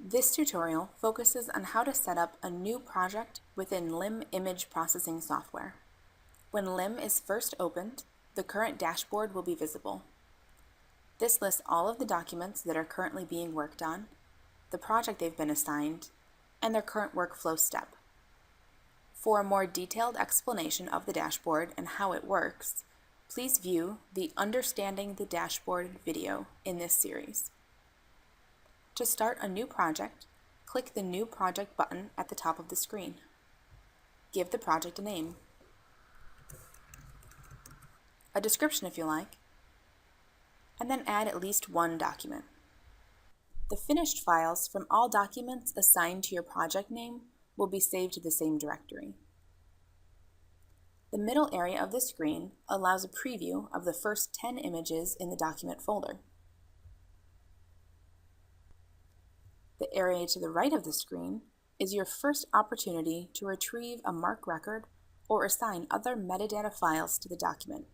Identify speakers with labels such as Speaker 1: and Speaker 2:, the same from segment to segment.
Speaker 1: This tutorial focuses on how to set up a new project within LIM image processing software. When LIM is first opened, the current dashboard will be visible. This lists all of the documents that are currently being worked on, the project they've been assigned, and their current workflow step. For a more detailed explanation of the dashboard and how it works, please view the Understanding the Dashboard video in this series. To start a new project, click the New Project button at the top of the screen. Give the project a name, a description if you like, and then add at least one document. The finished files from all documents assigned to your project name will be saved to the same directory. The middle area of the screen allows a preview of the first 10 images in the document folder. The area to the right of the screen is your first opportunity to retrieve a MARC record or assign other metadata files to the document.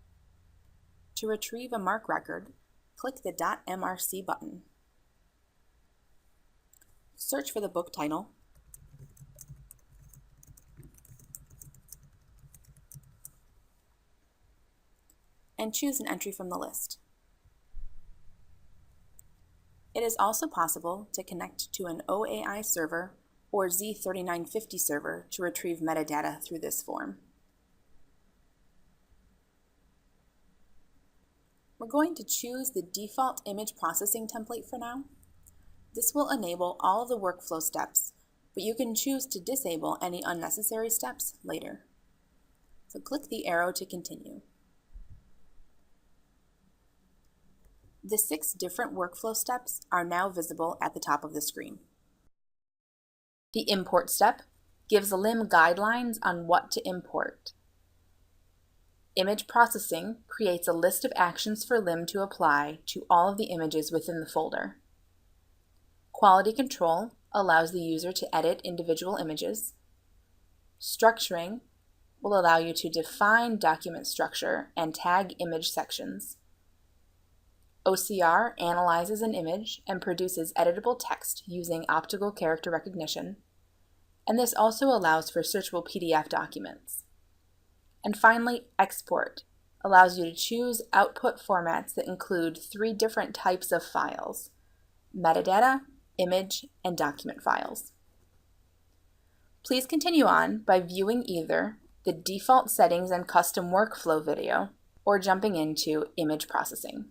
Speaker 1: To retrieve a MARC record, click the .mrc button. Search for the book title, and choose an entry from the list. It is also possible to connect to an OAI server or Z3950 server to retrieve metadata through this form. We're going to choose the default image processing template for now. This will enable all of the workflow steps, but you can choose to disable any unnecessary steps later. So click the arrow to continue. The 6 different workflow steps are now visible at the top of the screen. The import step gives LIM guidelines on what to import. Image processing creates a list of actions for LIM to apply to all of the images within the folder. Quality control allows the user to edit individual images. Structuring will allow you to define document structure and tag image sections. OCR analyzes an image and produces editable text using optical character recognition, and this also allows for searchable PDF documents. And finally, export allows you to choose output formats that include 3 different types of files: metadata, image, and document files. Please continue on by viewing either the default settings and custom workflow video or jumping into image processing.